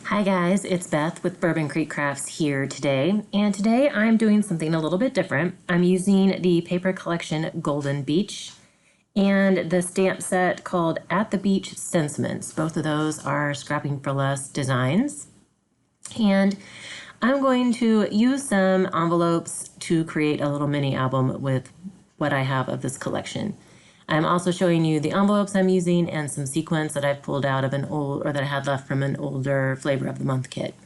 Hi guys, it's Beth with Bourbon Creek Crafts here today, and today I'm doing something a little bit different. I'm using the paper collection Golden Beach and the stamp set called At the Beach Sentiments. Both of those are Scrapping for Less designs. And I'm going to use some envelopes to create a little mini album with what I have of this collection. I'm also showing you the envelopes I'm using and some sequins that I've pulled out of an old, or that I had left from an older Flavor of the Month kit.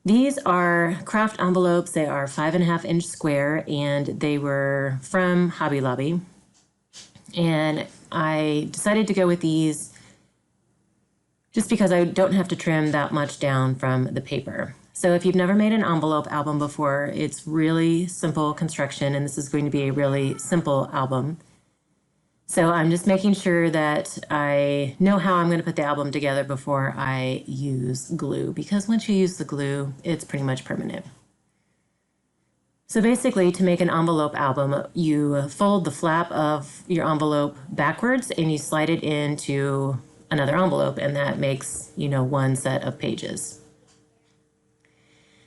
These are craft envelopes. They are 5.5-inch square, and they were from Hobby Lobby. And I decided to go with these just because I don't have to trim that much down from the paper. So if you've never made an envelope album before, it's really simple construction, and this is going to be a really simple album. So I'm just making sure that I know how I'm going to put the album together before I use glue, because once you use the glue, it's pretty much permanent. So basically, to make an envelope album, you fold the flap of your envelope backwards and you slide it into another envelope, and that makes, one set of pages.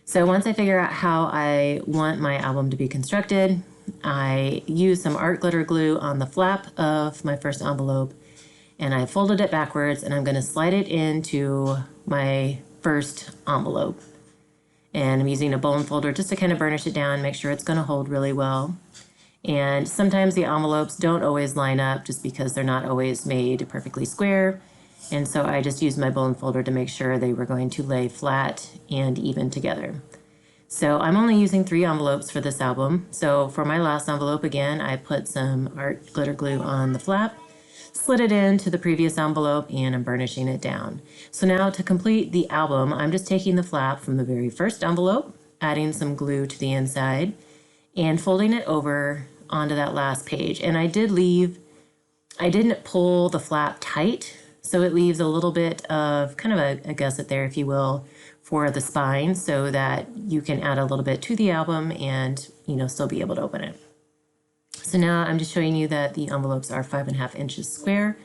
So once I figure out how I want my album to be constructed, I use some art glitter glue on the flap of my first envelope, and I folded it backwards, and I'm going to slide it into my first envelope. And I'm using a bone folder just to kind of burnish it down, make sure it's going to hold really well. And sometimes the envelopes don't always line up just because they're not always made perfectly square. And so I just used my bone folder to make sure they were going to lay flat and even together. So I'm only using 3 envelopes for this album. So for my last envelope, again, I put some art glitter glue on the flap, slid it into the previous envelope, and I'm burnishing it down. So now to complete the album, I'm just taking the flap from the very first envelope, adding some glue to the inside, and folding it over onto that last page. And I didn't pull the flap tight, so it leaves a little bit of kind of a gusset there, if you will, for the spine, so that you can add a little bit to the album and, still be able to open it. So now I'm just showing you that the envelopes are 5.5 inches square.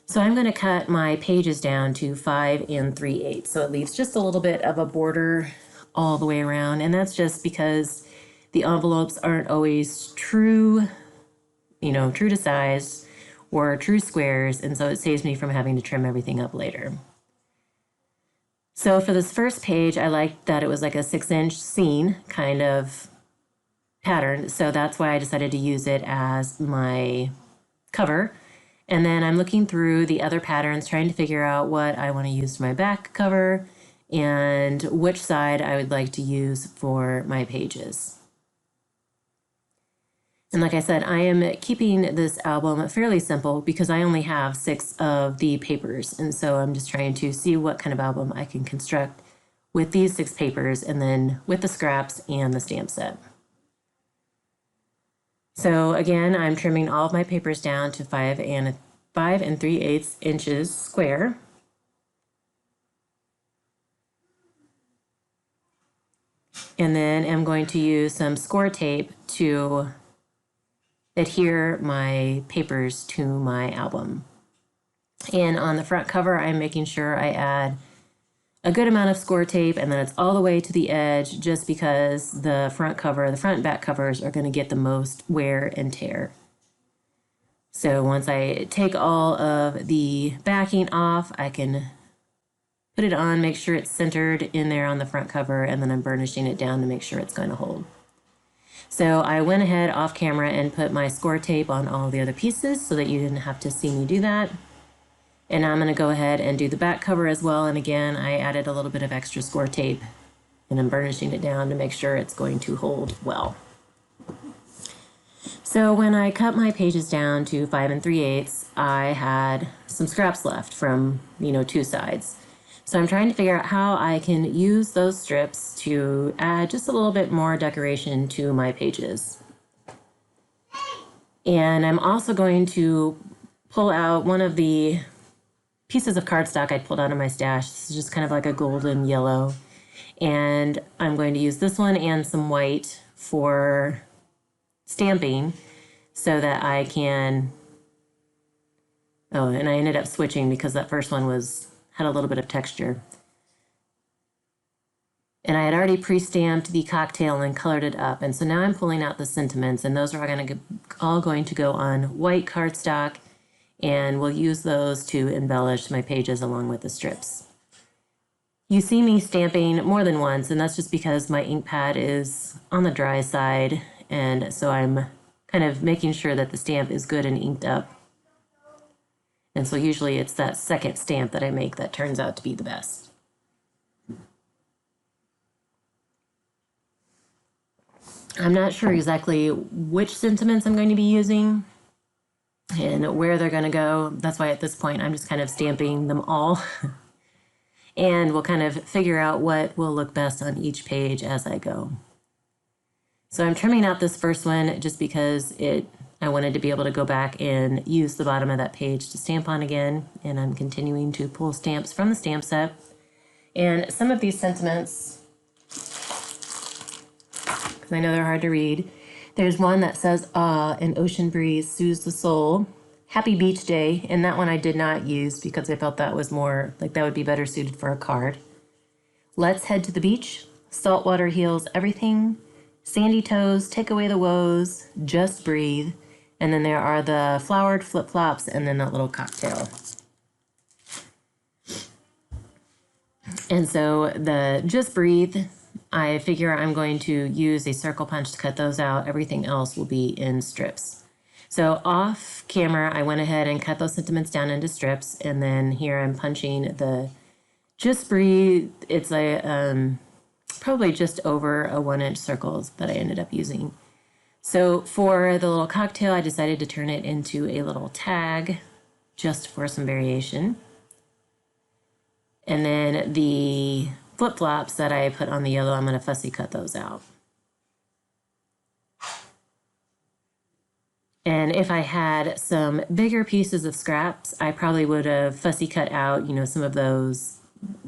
So I'm going to cut my pages down to 5 3/8. So it leaves just a little bit of a border all the way around. And that's just because the envelopes aren't always true to size or true squares. And so it saves me from having to trim everything up later. So for this first page, I liked that it was like a 6-inch scene kind of pattern. So that's why I decided to use it as my cover. And then I'm looking through the other patterns, trying to figure out what I want to use for my back cover and which side I would like to use for my pages. And like I said, I am keeping this album fairly simple because I only have 6 of the papers. And so I'm just trying to see what kind of album I can construct with these 6 papers, and then with the scraps and the stamp set. So again, I'm trimming all of my papers down to 5 3/8 inches square. And then I'm going to use some score tape to adhere my papers to my album. And on the front cover, I'm making sure I add a good amount of score tape, and then it's all the way to the edge, just because the front and back covers are going to get the most wear and tear. So once I take all of the backing off, I can put it on, make sure it's centered in there on the front cover, and then I'm burnishing it down to make sure it's going to hold. So I went ahead off camera and put my score tape on all the other pieces so that you didn't have to see me do that. And I'm going to go ahead and do the back cover as well. And again, I added a little bit of extra score tape, and I'm burnishing it down to make sure it's going to hold well. So when I cut my pages down to 5 3/8, I had some scraps left from, 2 sides. So I'm trying to figure out how I can use those strips to add just a little bit more decoration to my pages. And I'm also going to pull out one of the pieces of cardstock I pulled out of my stash. This is just kind of like a golden yellow. And I'm going to use this one and some white for stamping so that I can... Oh, and I ended up switching because that first one had a little bit of texture. And I had already pre-stamped the cocktail and colored it up. And so now I'm pulling out the sentiments, and those are all going to go on white cardstock, and we'll use those to embellish my pages along with the strips. You see me stamping more than once, and that's just because my ink pad is on the dry side, and so I'm kind of making sure that the stamp is good and inked up. And so usually it's that second stamp that I make that turns out to be the best. I'm not sure exactly which sentiments I'm going to be using and where they're going to go. That's why at this point I'm just kind of stamping them all. And we'll kind of figure out what will look best on each page as I go. So I'm trimming out this first one just because I wanted to be able to go back and use the bottom of that page to stamp on again. And I'm continuing to pull stamps from the stamp set. And some of these sentiments, because I know they're hard to read, there's one that says, "Ah, an ocean breeze soothes the soul. Happy beach day." And that one I did not use because I felt that was more, like that would be better suited for a card. "Let's head to the beach. Salt water heals everything. Sandy toes, take away the woes. Just breathe." And then there are the flowered flip-flops and then that little cocktail. And so the Just Breathe, I figure I'm going to use a circle punch to cut those out. Everything else will be in strips. So off camera, I went ahead and cut those sentiments down into strips. And then here I'm punching the Just Breathe. It's probably just over a 1-inch circle that I ended up using. So for the little cocktail, I decided to turn it into a little tag just for some variation. And then the flip-flops that I put on the yellow, I'm going to fussy cut those out. And if I had some bigger pieces of scraps, I probably would have fussy cut out, some of those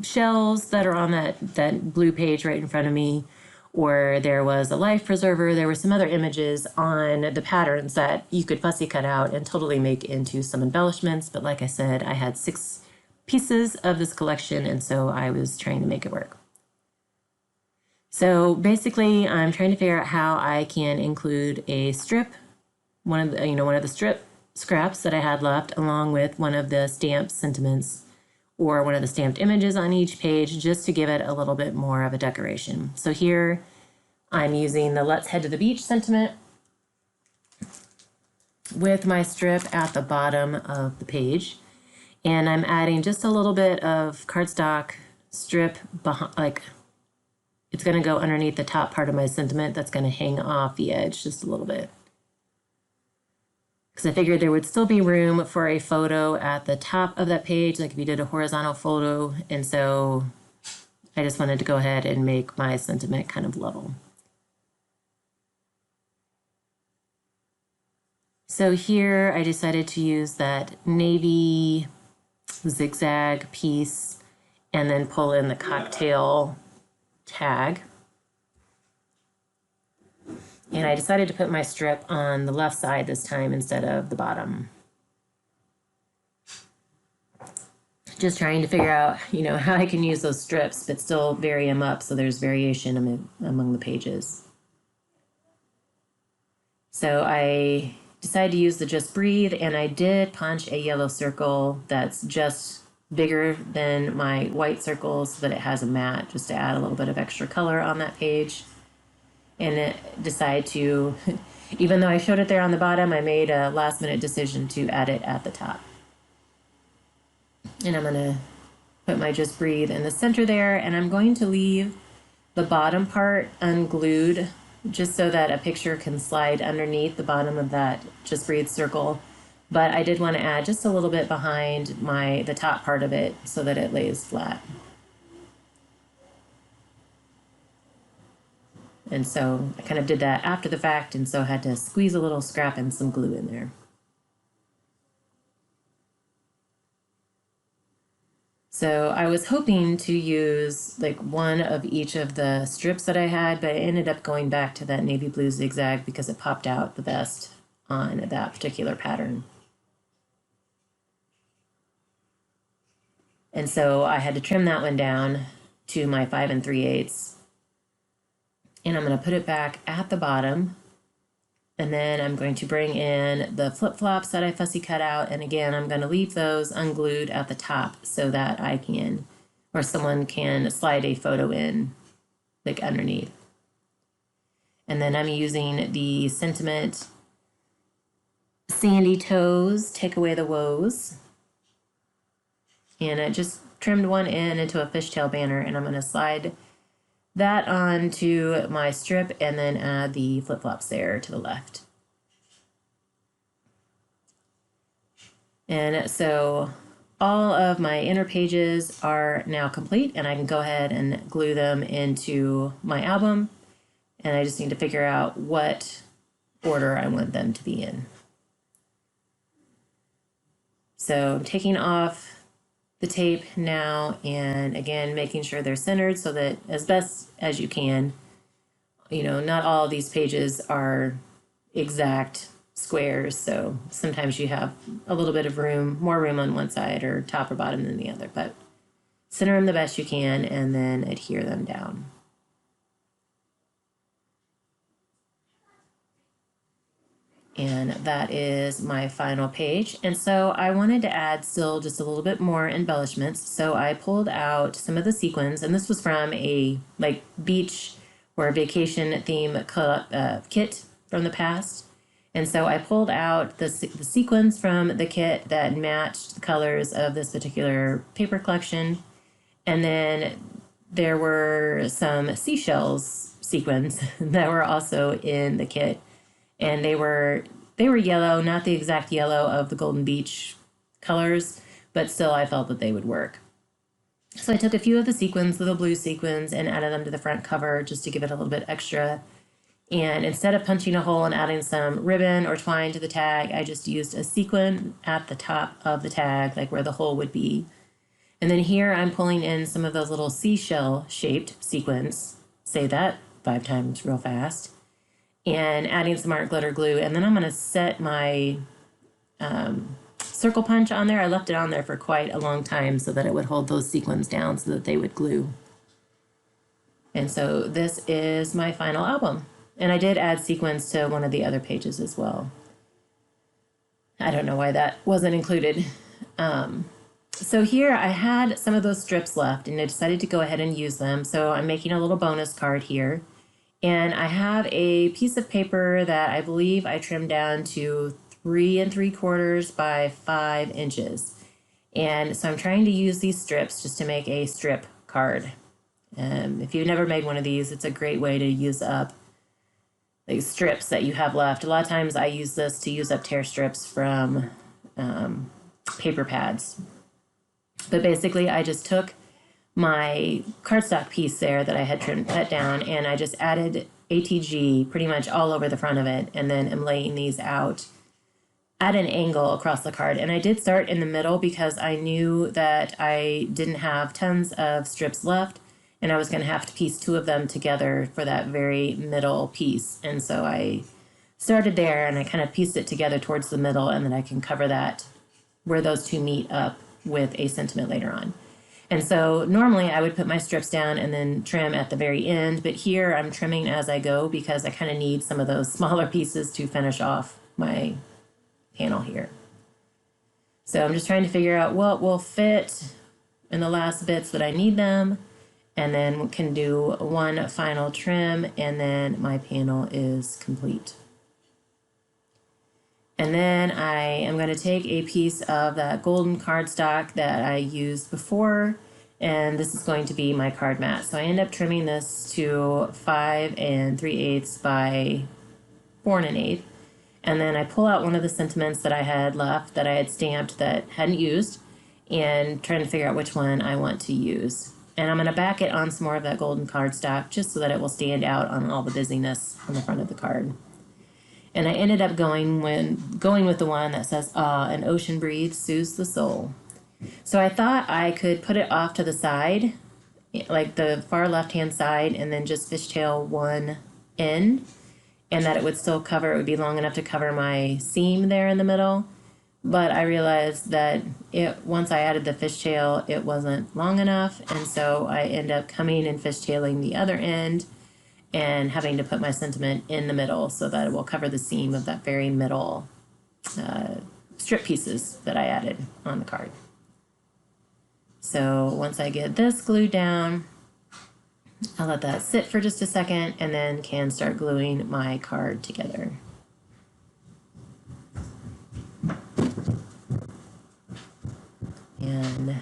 shells that are on that blue page right in front of me, or there was a life preserver. There were some other images on the patterns that you could fussy cut out and totally make into some embellishments. But like I said, I had 6 pieces of this collection, and so I was trying to make it work. So basically, I'm trying to figure out how I can include a strip, one of the strip scraps that I had left, along with one of the stamped sentiments or one of the stamped images on each page, just to give it a little bit more of a decoration. So here I'm using the "Let's Head to the Beach" sentiment with my strip at the bottom of the page. And I'm adding just a little bit of cardstock strip behind, it's going to go underneath the top part of my sentiment. That's going to hang off the edge just a little bit. Because I figured there would still be room for a photo at the top of that page, like if you did a horizontal photo. And so I just wanted to go ahead and make my sentiment kind of level. So here I decided to use that navy zigzag piece and then pull in the cocktail tag. And I decided to put my strip on the left side this time instead of the bottom. Just trying to figure out, how I can use those strips but still vary them up so there's variation among the pages. So I decided to use the Just Breathe, and I did punch a yellow circle that's just bigger than my white circle so that it has a mat, just to add a little bit of extra color on that page. And decided to, even though I showed it there on the bottom, I made a last minute decision to add it at the top. And I'm going to put my Just Breathe in the center there, and I'm going to leave the bottom part unglued just so that a picture can slide underneath the bottom of that Just Breathe circle. But I did want to add just a little bit behind the top part of it so that it lays flat. And so I kind of did that after the fact, and so I had to squeeze a little scrap and some glue in there. So I was hoping to use one of each of the strips that I had, but I ended up going back to that navy blue zigzag because it popped out the best on that particular pattern. And so I had to trim that one down to my 5 3/8 and I'm going to put it back at the bottom. And then I'm going to bring in the flip-flops that I fussy cut out. And again, I'm going to leave those unglued at the top so that I can, or someone can slide a photo in like underneath. And then I'm using the Sentiment Sandy Toes, Take Away the Woes. And I just trimmed one in into a fishtail banner, and I'm going to slide that onto my strip and then add the flip-flops there to the left. And so all of my inner pages are now complete, and I can go ahead and glue them into my album. And I just need to figure out what order I want them to be in. So I'm taking off the tape now, and again, making sure they're centered so that as best as you can, you know, not all of these pages are exact squares. So sometimes you have a little bit of room, more room on one side or top or bottom than the other, but center them the best you can and then adhere them down. And that is my final page. And so I wanted to add still just a little bit more embellishments. So I pulled out some of the sequins, and this was from a like beach or vacation theme kit from the past. And so I pulled out the sequins from the kit that matched the colors of this particular paper collection. And then there were some seashells sequins that were also in the kit. And they were yellow, not the exact yellow of the Golden Beach colors, but still I felt that they would work. So I took a few of the sequins, little blue sequins, and added them to the front cover just to give it a little bit extra. And instead of punching a hole and adding some ribbon or twine to the tag, I just used a sequin at the top of the tag, like where the hole would be. And then here I'm pulling in some of those little seashell-shaped sequins. Say that 5 times real fast. And adding some art glitter glue. And then I'm going to set my circle punch on there. I left it on there for quite a long time so that it would hold those sequins down so that they would glue. And so this is my final album. And I did add sequins to one of the other pages as well. I don't know why that wasn't included. So here I had some of those strips left and I decided to go ahead and use them. So I'm making a little bonus card here. And I have a piece of paper that I believe I trimmed down to 3 3/4 by 5 inches. And so I'm trying to use these strips just to make a strip card. If you've never made one of these, it's a great way to use up the strips that you have left. A lot of times I use this to use up tear strips from paper pads. But basically I just took my cardstock piece there that I had cut down, and I just added ATG pretty much all over the front of it, and then I'm laying these out at an angle across the card. And I did start in the middle because I knew that I didn't have tons of strips left, and I was going to have to piece 2 of them together for that very middle piece. And so I started there, and I kind of pieced it together towards the middle, and then I can cover that where those 2 meet up with a sentiment later on. And so normally I would put my strips down and then trim at the very end, but here I'm trimming as I go because I kind of need some of those smaller pieces to finish off my panel here. So I'm just trying to figure out what will fit in the last bits that I need them, and then can do one final trim, and then my panel is complete. And then I am going to take a piece of that golden cardstock that I used before, and this is going to be my card mat. So I end up trimming this to 5 3/8 by 4 1/8. And then I pull out one of the sentiments that I had left that I had stamped that hadn't used, and trying to figure out which one I want to use. And I'm going to back it on some more of that golden cardstock just so that it will stand out on all the busyness on the front of the card. And I ended up going with the one that says, "Ah, an ocean breeze soothes the soul." So I thought I could put it off to the side, like the far left-hand side, and then just fishtail one end, and that it would still cover, it would be long enough to cover my seam there in the middle. But I realized that once I added the fishtail, it wasn't long enough, and so I end up coming and fishtailing the other end, and having to put my sentiment in the middle so that it will cover the seam of that very middle strip pieces that I added on the card. So once I get this glued down, I'll let that sit for just a second and then can start gluing my card together. And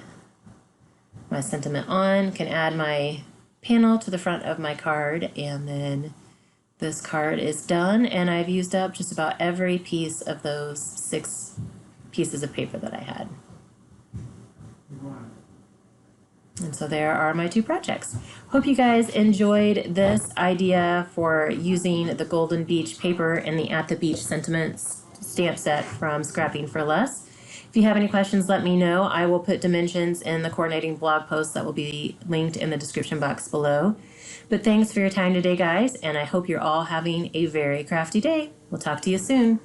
my sentiment on, can add my panel to the front of my card, and then this card is done, and I've used up just about every piece of those 6 pieces of paper that I had. And so there are my 2 projects. Hope you guys enjoyed this idea for using the Golden Beach paper and the At the Beach Sentiments stamp set from Scrapping for Less. If you have any questions, let me know. I will put dimensions in the coordinating blog post that will be linked in the description box below. But thanks for your time today, guys, and I hope you're all having a very crafty day. We'll talk to you soon.